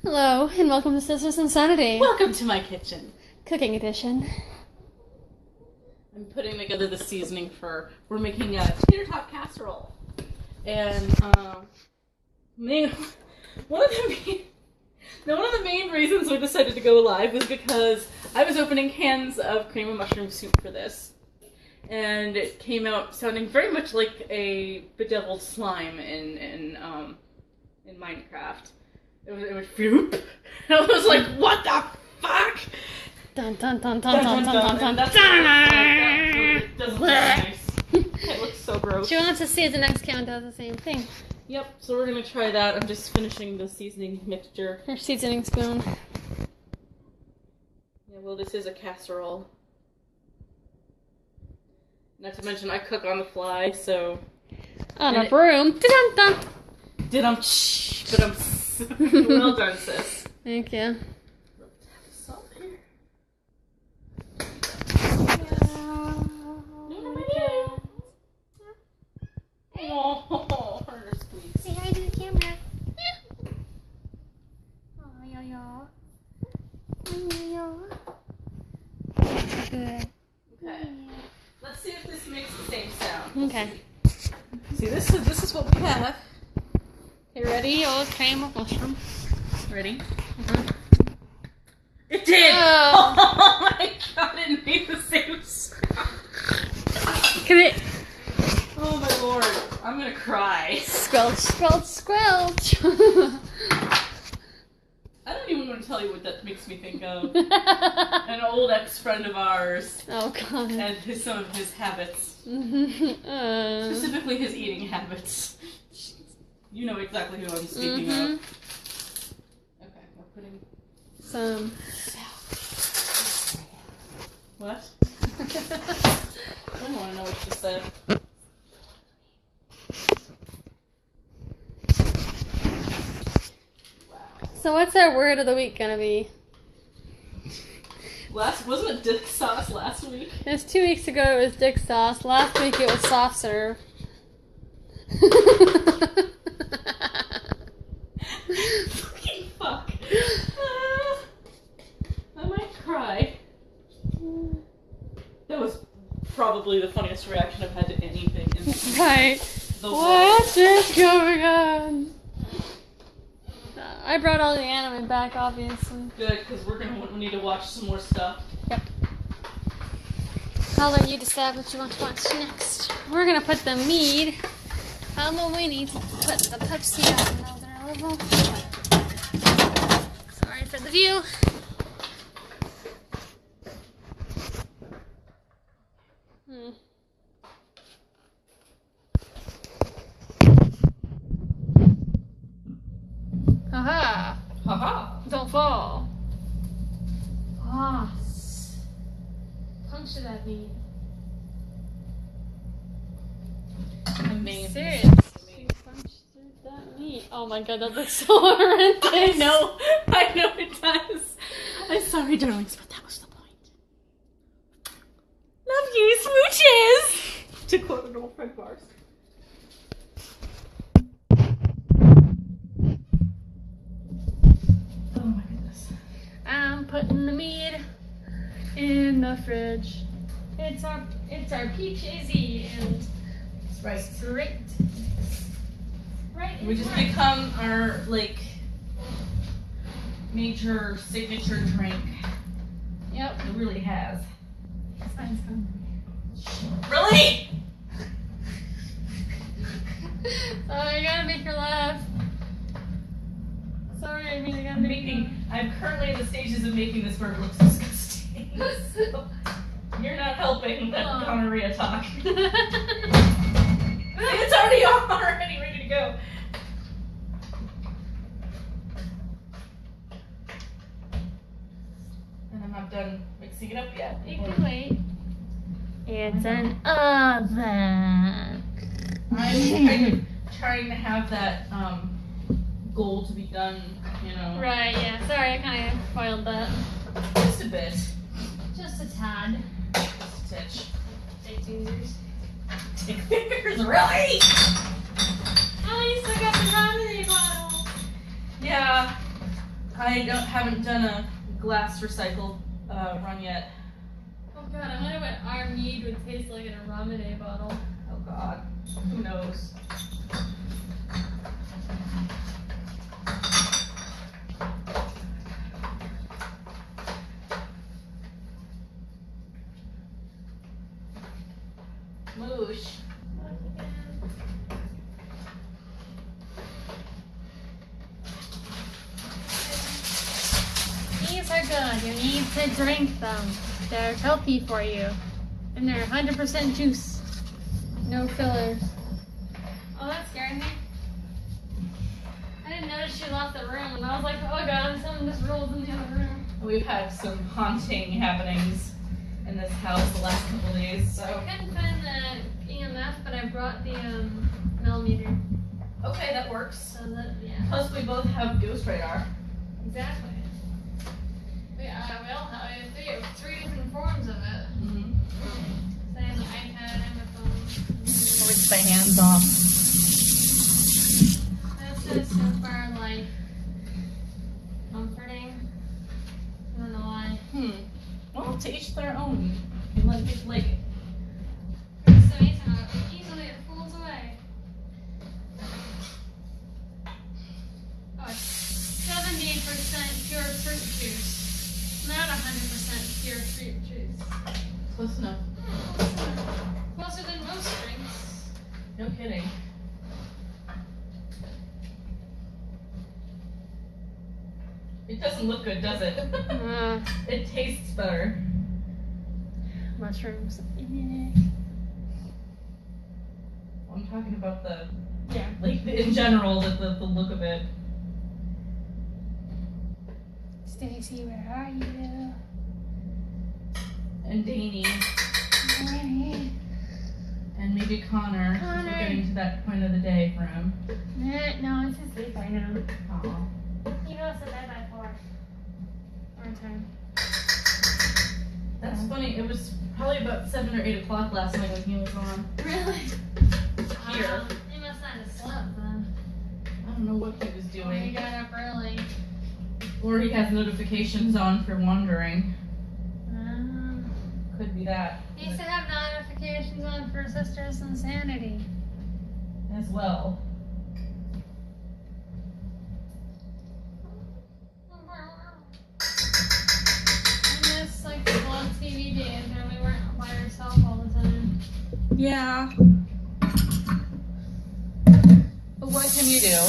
Hello, and welcome to Sisters Insanity. Welcome to my kitchen. Cooking edition. I'm putting together the seasoning we're making a tater tot casserole. And, one of the main reasons we decided to go live was because I was opening cans of cream and mushroom soup for this. And it came out sounding very much like a bedeviled slime in Minecraft. It was floop. And I was like, what the fuck? Dun dun dun dun dun dun dun dun. It doesn't look nice. It looks so gross. She wants to see if the next can does the same thing. Yep, so we're gonna try that. I'm just finishing the seasoning mixture. Her seasoning spoon. Yeah, well, this is a casserole. Not to mention, I cook on the fly, so... On a broom. Dun dun dun. But I'm... Well done, sis. Thank you. Salt here. Oh, her squeeze. Say hi to the camera. Oh, yo. Good. Okay. Let's see if this makes the same sound. Okay. See, this is what we have. You ready? Old cream of mushroom. Ready? Uh-huh. It did! Oh. Oh my god, it made the same sound. Can it? Oh my lord, I'm gonna cry. Squelch, squelch, squelch. I don't even want to tell you what that makes me think of. An old ex-friend of ours. Oh god. And some of his habits. Mm-hmm. Specifically his eating habits. You know exactly who I'm speaking of. Okay, we're putting... Some. What? I don't want to know what you said. So what's our word of the week gonna be? Wasn't it dick sauce last week? It was 2 weeks ago it was dick sauce. Last week it was soft serve. Fucking fuck. I might cry. That was probably the funniest reaction I've had to anything in Right. the world. What is going on? I brought all the anime back, obviously. Good, because we're gonna need to watch some more stuff. Yep. I'll let you decide what you want to watch next. We're gonna put the mead. We need to put the Pepsi on another level. Sorry for the view. Haha. Haha. Don't fall. Ah. Puncture that meat. Amazing. Serious. She punched through that meat. Oh my god, that looks so horrendous. I know it does. I'm sorry, darlings, but that was the point. Love you, smooches! To quote an old friend of ours. Oh my goodness. I'm putting the meat in the fridge. It's our peach izzy and Right. straight. Right. We just become our, major signature drink. Yep. It really has. Mine's coming. Really? Oh, I gotta make her laugh. Sorry, I mean I gotta make her. I'm currently in the stages of making this bird look disgusting. So, you're not helping that gonorrhea talk. It's already ready to go. And I'm not done mixing it up yet. You can wait. It's an oven. I'm kind of trying to have that goal to be done, Right, yeah. Sorry, I kind of spoiled that. just a bit. Just a tad. Just a titch. Take fingers. Take fingers, really? Oh, you still got the ramen bottle. Yeah. haven't done a glass recycle run yet. Oh god, I wonder what our mead would taste like in a Ramade bottle. Oh god, who knows? Moosh. These are good. You need to drink them. They're healthy for you. And they're 100% juice. No fillers. Oh, that scared me. I didn't notice she left the room, and I was like, oh god, someone just rolled in the other room. We've had some haunting happenings in this house the last couple days, so. I couldn't find the EMF, but I brought the millimeter. Okay, that works. So that, yeah. Plus, we both have Ghost Radar. Exactly. We all have three different forms of it. Mm-hmm. So I have an iPad and my phone. With my hands off. This is so far, like, comforting. I don't know why. Well, to each their own. You like it, like it. It's so amazing how easily it falls away. Oh, it's 70% pure fruit juice. Not 100% pure fruit juice. Close enough. Closer than most drinks. No kidding. It doesn't look good, does it? It tastes better. Mushrooms. I'm talking about the, Yeah. like, in general, the look of it. Stacy, where are you? And Danny. Danny. And maybe Connor. Connor. We're getting to that point of the day for him. No, it's asleep right now. Aw. He goes to bed by 4. Or time. That's funny. It was probably about 7 or 8 o'clock last night when he was on. Really? Here. He must not have slept then. I don't know what he was Or he doing. got up early. Or he has notifications on for wandering. Oh. Could be that. He used to have notifications on for Sisters Insanity. As well. I miss like the old TV days when we weren't by ourselves all the time. Yeah. But what can you do?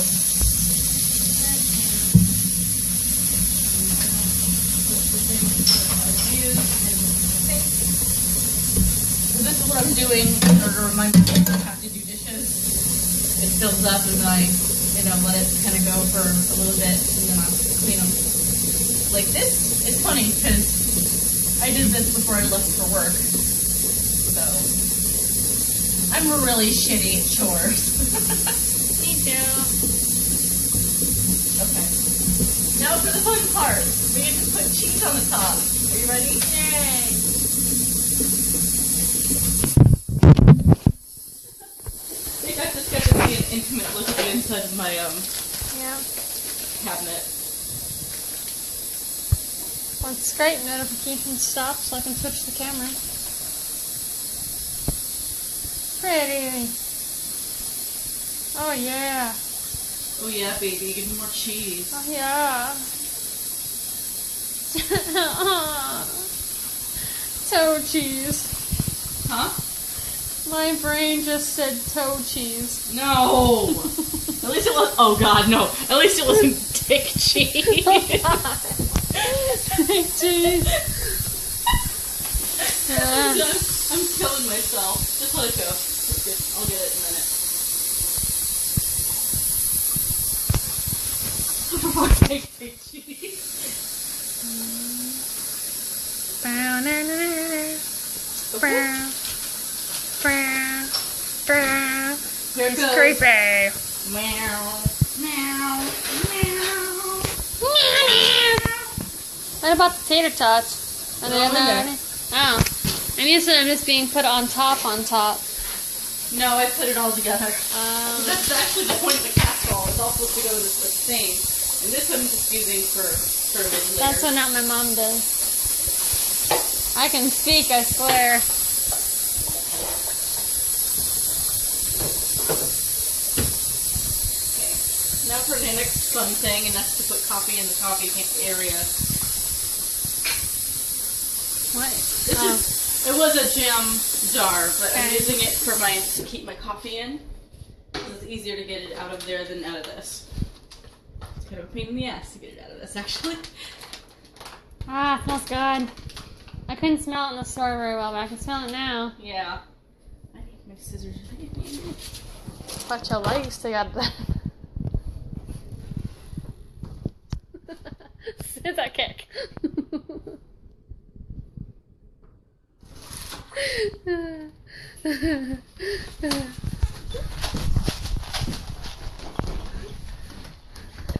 So this is what I'm doing in order to remind myself that I have to do dishes. It fills up and then I, let it kind of go for a little bit and then I'll clean them. Like this, it's funny because I did this before I left for work. So, I'm really shitty at chores. Me too. Okay. Now for the fun part. We get to put cheese on the top. Are you ready? Yay. I think I just got to see an intimate look at the inside of my Yeah. cabinet. Once Skype notification stops, so I can switch the camera. Pretty. Oh yeah. Oh yeah, baby, give me more cheese. Oh yeah. Toe cheese. Huh? My brain just said toe cheese. No. At least it was. Oh God, no. At least it wasn't dick cheese. Cheese. I'm killing myself. Just let it go. It's good. I'll get it in a minute. Dick cheese. Brown and Okay. Here it It's goes. creepy. Meow. Meow. Meow. What about the tater tots? Are they in there? Oh. I'm used to them just being put on top. No, I put it all together. That's actually the point of the casserole. It's all supposed to go to this thing. And this I'm just using for a bit later. That's what not my mom does. I can speak, I swear. Okay. Now for the next fun thing, and that's to put coffee in the coffee area. What? It was a jam jar, but I'm using it to keep my coffee in. Because it's easier to get it out of there than out of this. It's kind of a pain in the ass to get it out of this, actually. Ah, it smells good. I couldn't smell it in the store very well, but I can smell it now. Yeah. I need my scissors. But your legs together. Scissor kick.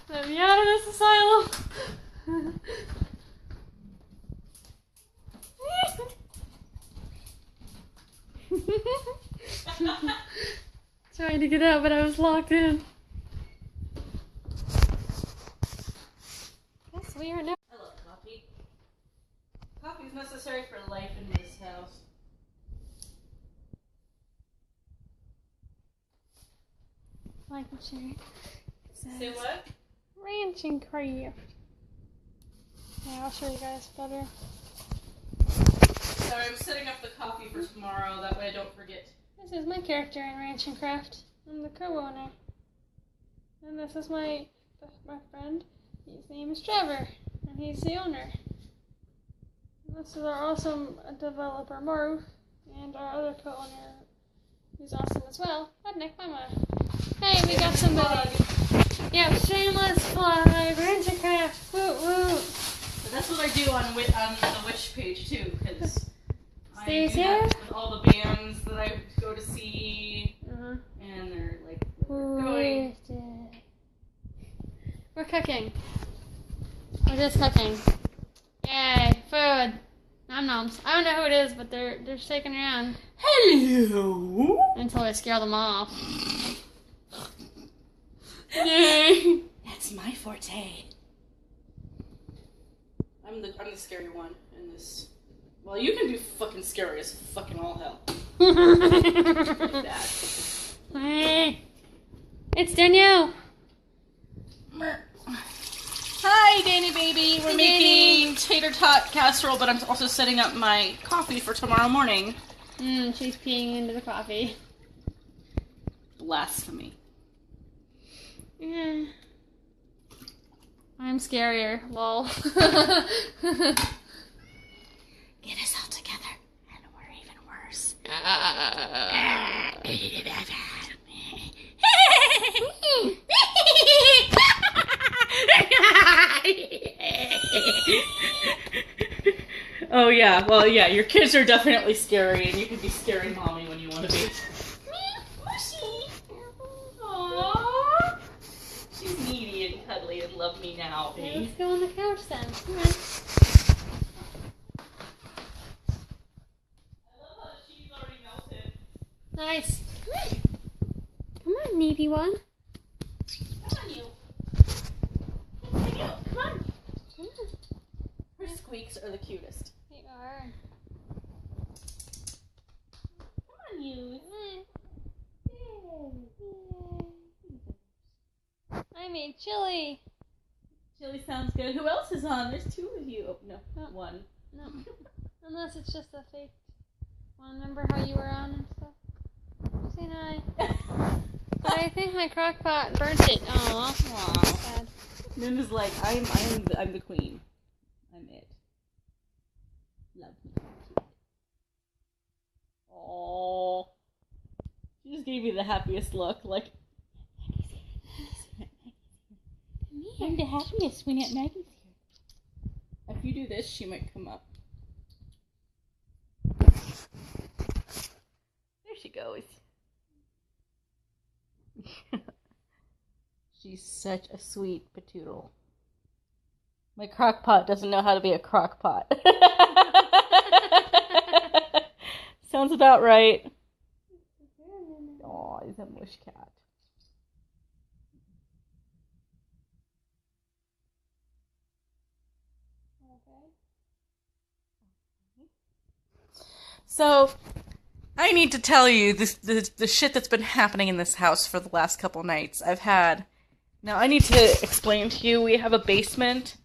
Let me out of this asylum. Trying to get out, but I was locked in. Yes, we are now. I love coffee. Coffee is necessary for life in this house. Like and share. Say what? Ranch and craft. Yeah, I'll show you guys better. Sorry, I'm setting up the coffee for tomorrow. That way I don't forget. This is my character in Ranch and Craft. I'm the co-owner. And this is my friend. His name is Trevor. And he's the owner. And this is our awesome developer, Marv. And our other co-owner, who's awesome as well, Redneck Mama. Hey, we got somebody. Yep, shameless plug. Ranch and Craft. Woot woot. But that's what I do on the Wish page too, because I do Stays here? that with all the bands that I go to see, and they're like going. We're cooking. We're just cooking. Yay, food. Nom noms. I don't know who it is, but they're shaking around. Hello. Until I scare them off. Yay. That's my forte. I'm the scary one in this. Well, you can be fucking scary as fucking all hell. Like that. Hey. It's Danielle. Hi, Danny baby. We're making tater tot casserole, but I'm also setting up my coffee for tomorrow morning. She's peeing into the coffee. Blasphemy. Yeah. I'm scarier, lol. Get us all together, and we're even worse. Oh yeah, well yeah, your kids are definitely scary, and you can be scary mommy when you want to be. Aww. She's needy and cuddly and love me now, Okay, babe. let's go on the couch then. Come on. I love how the cheese already melted. Nice. Come on, needy one. Come on, you. Come on. Her squeaks are the cutest. They are. Come on, you. I made chili. Chili sounds good. Who else is on? There's two of you. Oh, no, one. No. Unless it's just a fake one. Remember how you were on and stuff? Say hi. But I think my crock pot burnt it. Aww. Sad. Moon like, I'm the queen. I'm it. Love me. Aww. She just gave me the happiest look. Like, I'm the happiest when Aunt Maggie's here. If you do this, she might come up. There she goes. She's such a sweet patoodle. My crock pot doesn't know how to be a crock pot. Sounds about right. Aw, he's a mush cat. So, I need to tell you the shit that's been happening in this house for the last couple nights. Now I need to explain to you, we have a basement.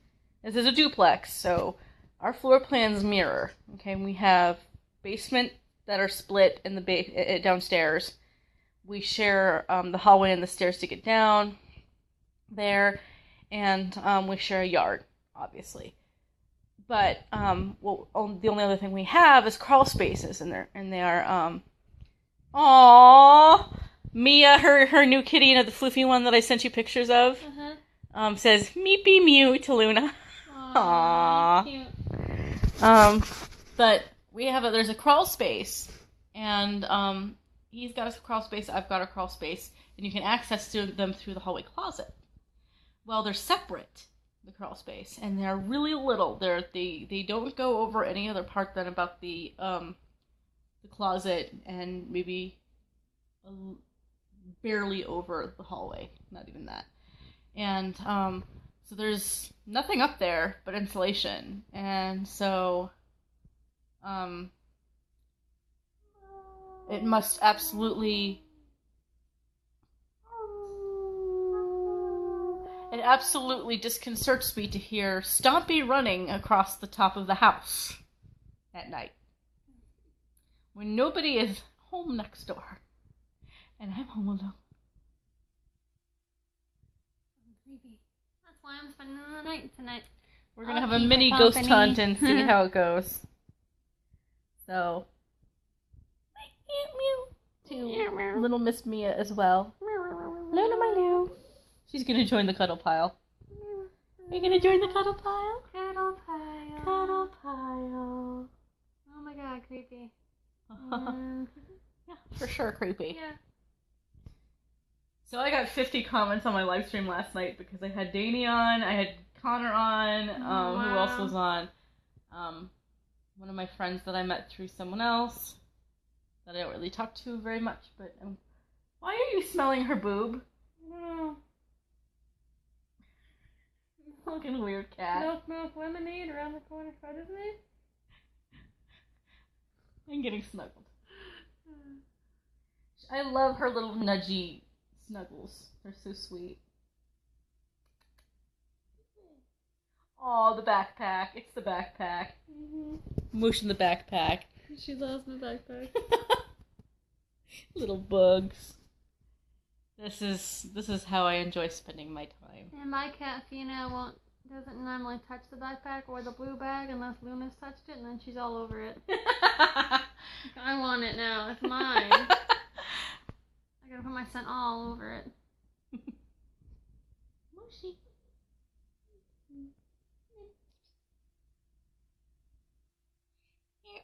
This is a duplex, so our floor plans mirror. Okay, we have basement that are split in the downstairs. We share the hallway and the stairs to get down there, and we share a yard, obviously. But the only other thing we have is crawl spaces, and they are aww. Mia, her new kitty, the floofy one that I sent you pictures of, says meepy mew to Luna. Aww. Cute. But there's a crawl space, and he's got a crawl space, I've got a crawl space, and you can access them through the hallway closet. Well, they're separate, the crawl space, and they're really little. They don't go over any other part than about the closet, and maybe barely over the hallway, not even that. And so there's nothing up there but insulation, and so it must absolutely disconcerts me to hear Stompy running across the top of the house at night when nobody is home next door and I'm home alone. Creepy. That's why I'm spending the night tonight. We're gonna have a mini ghost hunt and see how it goes. So, to little Miss Mia as well. Luna, my Lou. She's gonna join the cuddle pile. Are you gonna join the cuddle pile? Cuddle pile. Cuddle pile. Oh my god, creepy. Yeah, for sure creepy. Yeah. So I got 50 comments on my live stream last night because I had Danny on, I had Connor on, wow. Who else was on? One of my friends that I met through someone else that I don't really talk to very much, but why are you smelling her boob? No. Fucking weird cat. Milk lemonade around the corner, isn't it? I'm getting snuggled. I love her little nudgy snuggles. They're so sweet. Oh, the backpack. It's the backpack. Motion the backpack. She loves my backpack. Little bugs. This is how I enjoy spending my time. And my cat Fina doesn't normally touch the backpack or the blue bag unless Luna's touched it, and then she's all over it. I want it now. It's mine. I gotta put my scent all over it. Mushy.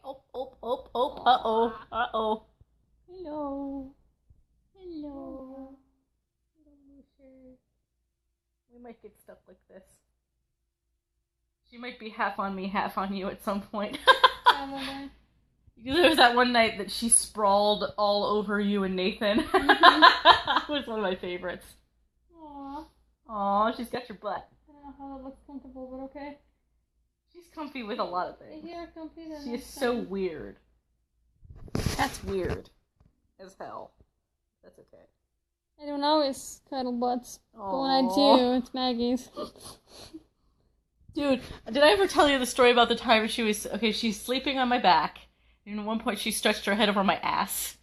Oh, uh-oh. Hello. We might get stuck like this. She might be half on me, half on you at some point. There was that one night that she sprawled all over you and Nathan. It was one of my favorites. Aww, she's got your butt. I don't know how that looks comfortable, but okay. She's comfy with a lot of things. If you're comfy, then she is so weird. That's weird as hell. That's okay. I don't always cuddle butts, Aww. but when I do, it's Maggie's. Dude, did I ever tell you the story about the time she's sleeping on my back, and at one point she stretched her head over my ass,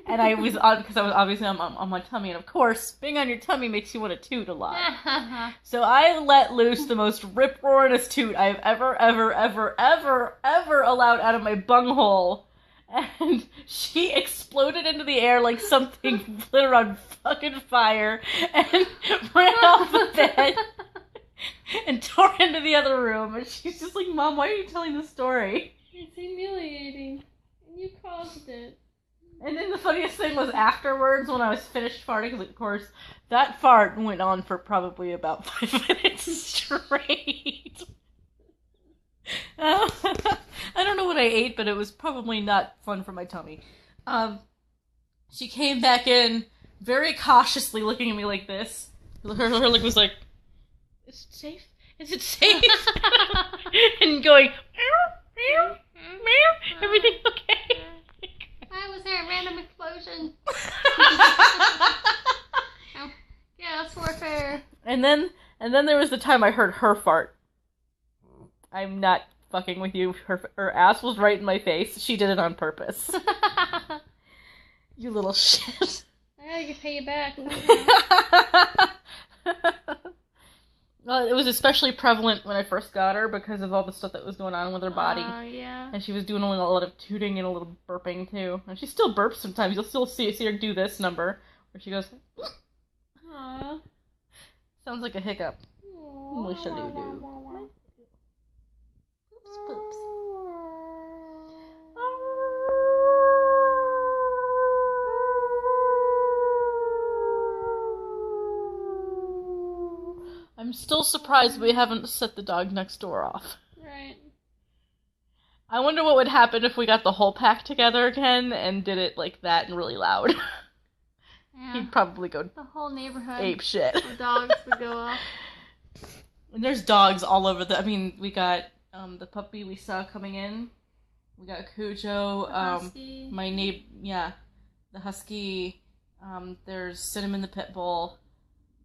and I was on, because I was obviously on my tummy, and of course, being on your tummy makes you want to toot a lot. So I let loose the most rip-roaringest toot I've ever allowed out of my bunghole, and she exploded into the air like something lit on fucking fire, and ran off the bed. And tore into the other room, and she's just like, Mom, why are you telling this story? It's humiliating, and you caused it. And then the funniest thing was afterwards, when I was finished farting, because of course, that fart went on for probably about 5 minutes straight. I don't know what I ate, but it was probably not fun for my tummy. She came back in, very cautiously looking at me like this. Her look was like, is it safe? Is it safe? And going, meow, meow, meow, everything okay? Why was there a random explosion? Oh, gas warfare. And then there was the time I heard her fart. I'm not fucking with you. Her ass was right in my face. She did it on purpose. You little shit. I gotta pay you back. Well, it was especially prevalent when I first got her because of all the stuff that was going on with her body. Yeah. And she was doing a lot of tooting and a little burping too. And she still burps sometimes. You'll still see her do this number where she goes. Aww. Sounds like a hiccup. Aww. Poops, poops. I'm still surprised we haven't set the dog next door off. Right. I wonder what would happen if we got the whole pack together again and did it like that and really loud. Yeah. He'd probably go The whole neighborhood. ape shit. The dogs would go off. And there's dogs all over we got the puppy we saw coming in. We got Cujo, Husky. my neighbor, the husky. There's Cinnamon the pit bull.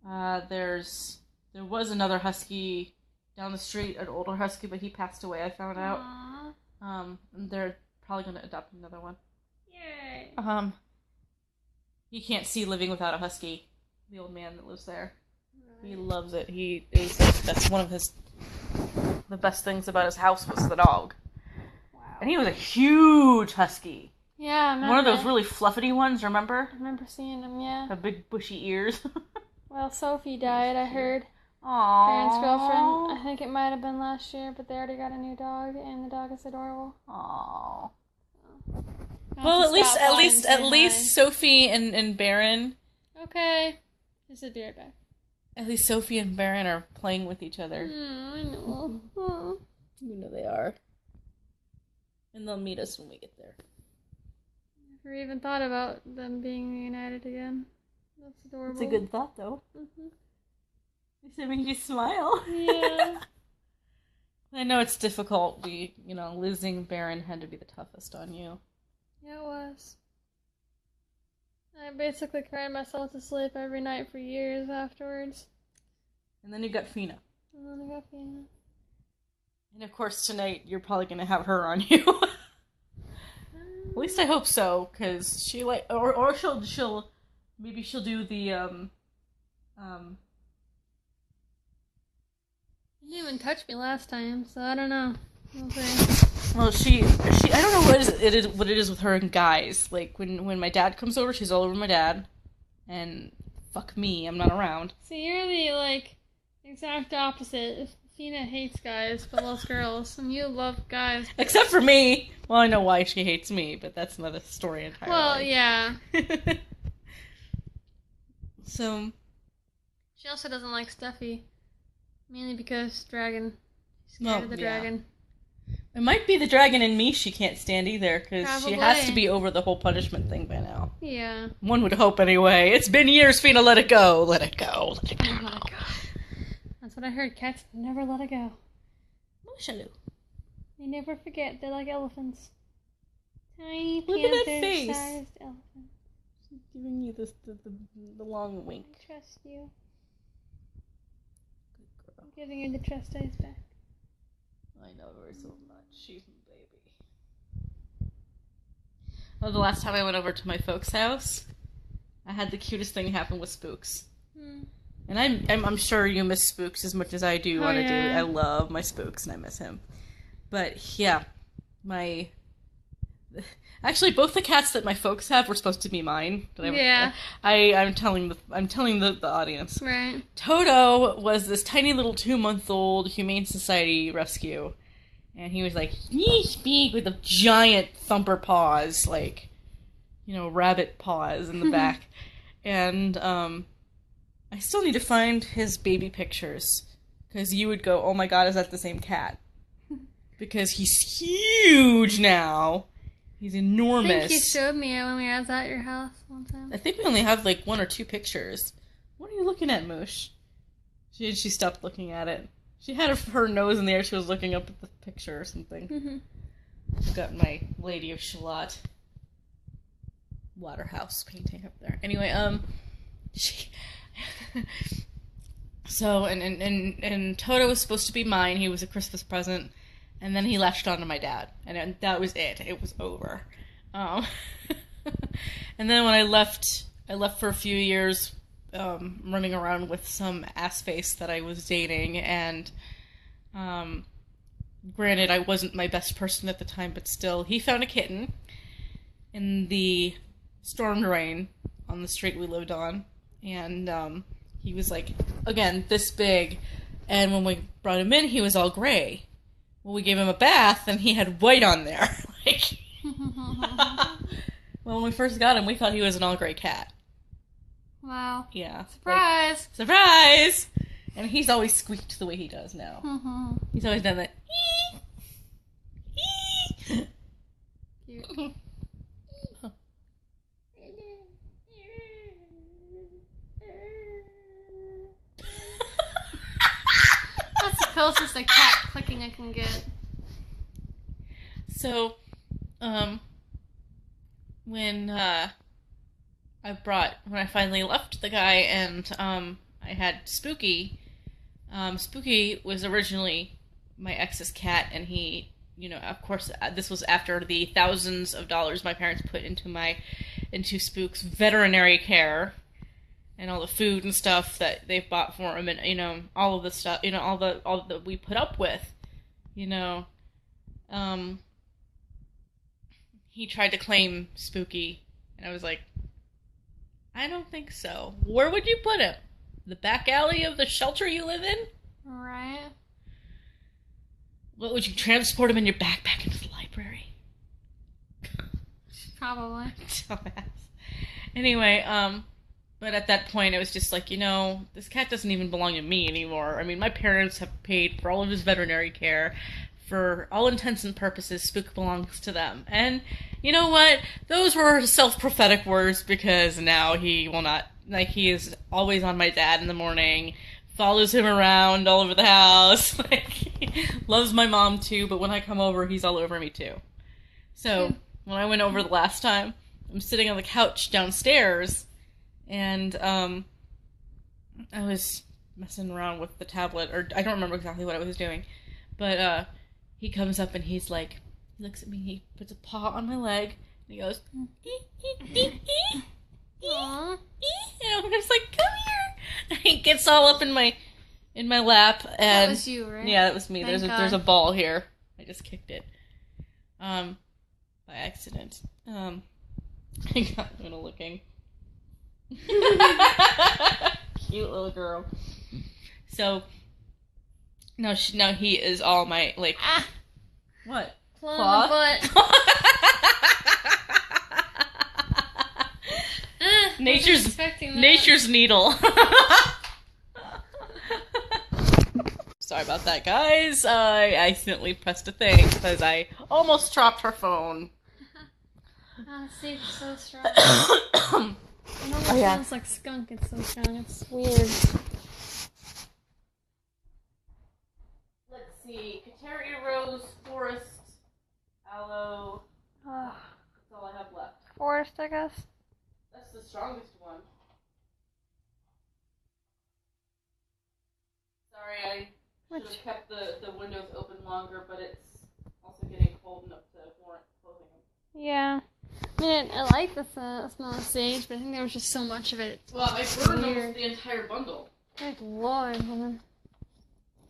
There was another husky down the street, an older husky, but he passed away, I found out. Aww. And they're probably going to adopt another one. Yay. He can't see living without a husky, the old man that lives there. Right. He loves it. That's one of the best things about his house was the dog. Wow. And he was a huge husky. Yeah, I remember. One of those really fluffy ones, remember? I remember seeing him, yeah. The big bushy ears. Well, Sophie died, I heard. Aww. Parents' girlfriend. I think it might have been last year, but they already got a new dog, and the dog is adorable. Aww. I'll Well, have to stop by and at say least Sophie and Baron. hi. Okay. Just a deer back. At least Sophie and Baron are playing with each other. I know. Oh. You know they are. And they'll meet us when we get there. Never even thought about them being reunited again. That's adorable. It's a good thought, though. Mm-hmm. At least it makes you smile. Yeah. I know it's difficult. Losing Baron had to be the toughest on you. Yeah, it was. I basically cried myself to sleep every night for years afterwards. And then you got Fina. And then I got Fina. And of course tonight you're probably gonna have her on you. At least I hope so, because she or she'll maybe she'll do the She didn't even touch me last time, so I don't know. We'll see. Well, she I don't know what it is with her and guys. Like when my dad comes over, she's all over my dad, and fuck me, I'm not around. See, you're the exact opposite. Fina hates guys but loves girls, and you love guys. Except for me. Well, I know why she hates me, but that's another story entirely. Well, yeah. So She also doesn't like Steffi, mainly because dragon. She's scared of the dragon. It might be the dragon in me she can't stand either, because she has to be over the whole punishment thing by now. Yeah. One would hope anyway. It's been years, Fina, let it go. Let it go. Let it go. Let it go. That's what I heard. Cats never let it go. Emotional. They never forget. They're like elephants. Tiny Look at that face. panther-sized elephants. She's giving you the long wink. I trust you. Good girl. I'm giving her the trust eyes back. I know her so much. She's my baby. Oh, the last time I went over to my folks' house, I had the cutest thing happen with Spooks. And I'm sure you miss Spooks as much as I do. I love my Spooks and I miss him. But yeah, actually both the cats that my folks have were supposed to be mine. I'm telling the audience. Right. Toto was this tiny little 2-month-old Humane Society rescue. And he was like, yeesh, big, with the giant thumper paws, rabbit paws in the back. And, I still need to find his baby pictures. Because you would go, oh my god, is that the same cat? Because he's huge now. He's enormous. I think you showed me it when we was at your house one time. I think we only have 1 or 2 pictures. What are you looking at, Moosh? She stopped looking at it. She had her nose in the air. She was looking up at the picture or something. I've got my Lady of Shalott. Waterhouse painting up there. Anyway, she... So, and Toto was supposed to be mine. He was a Christmas present. And then he latched onto my dad. And that was it. It was over. And then when I left for a few years, running around with some ass face that I was dating. And, granted, I wasn't my best person at the time, but still, he found a kitten in the storm drain on the street we lived on. And, he was like, again, this big, and when we brought him in, he was all gray. Well, we gave him a bath, and he had white on there. Like, well, when we first got him, we thought he was an all gray cat. Wow. Yeah. Surprise! Like, surprise! And he's always squeaked the way he does now. He's always done that. Cute. That's the closest to cat clicking I can get. So, when I finally left the guy and I had Spooky. Spooky was originally my ex's cat, and he, of course, this was after the thousands of dollars my parents put into Spook's veterinary care. And all the food and stuff that they've bought for him, and all of the stuff, all that we put up with, he tried to claim Spooky, and I was like, I don't think so. Where would you put him? The back alley of the shelter you live in? Right. What, would you transport him in your backpack into the library? Probably. Dumbass. Anyway, but at that point, it was just like, this cat doesn't even belong to me anymore. I mean, my parents have paid for all of his veterinary care. For all intents and purposes, Spook belongs to them. And you know what? Those were self-prophetic words, because now he will not, he is always on my dad in the morning, follows him around all over the house, loves my mom too, but when I come over, he's all over me too. So, when I went over the last time, I'm sitting on the couch downstairs, and I was messing around with the tablet, or I don't remember exactly what I was doing, but he comes up and he's like, he looks at me, he puts a paw on my leg, and he goes, Aww. and I'm just like, come here, and he gets all up in my lap, and That was you, right? yeah, that was me. Thank There's a ball here. I just kicked it, by accident. I got Luna looking. Cute little girl. So now he is all my what? Claw in the butt. Nature's needle. Sorry about that, guys. I accidentally pressed a thing because I almost dropped her phone. See, it's so strong. It almost smells like skunk. It's so strong. It's weird. Let's see. Cateria Rose, Forest, Aloe. That's all I have left. Forest, I guess. That's the strongest one. Sorry, I should have kept the windows open longer, but it's also getting cold enough to warrant closing them. Yeah. I mean, I like the smell of sage, but I think there was just so much of it. Well, I burned almost the entire bundle. Good lord, woman.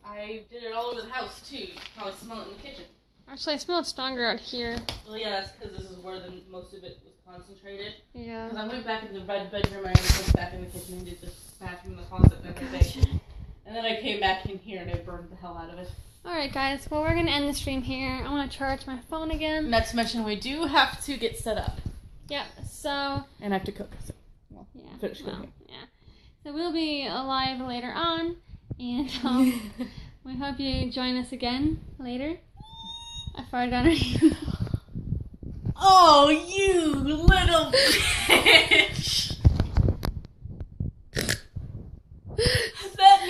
I did it all over the house, too. You can probably smell it in the kitchen. Actually, I smell it stronger out here. Well, yeah, that's because this is where most of it was concentrated. Yeah. Because I went back into the bedroom, I went back in the kitchen and did the bathroom, the closet, and everything. Gotcha. And then I came back in here and I burned the hell out of it. Alright, guys. Well, we're going to end the stream here. I want to charge my phone again. Not to mention, we do have to get set up. Yeah, so... And I have to cook. So, yeah. finish cooking. Yeah. So we'll be live later on. And we hope you join us again later. I farted on her. Oh, you little bitch! Let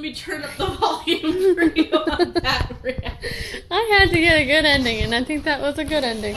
me turn up the volume for you on that reaction. I had to get a good ending, and I think that was a good ending.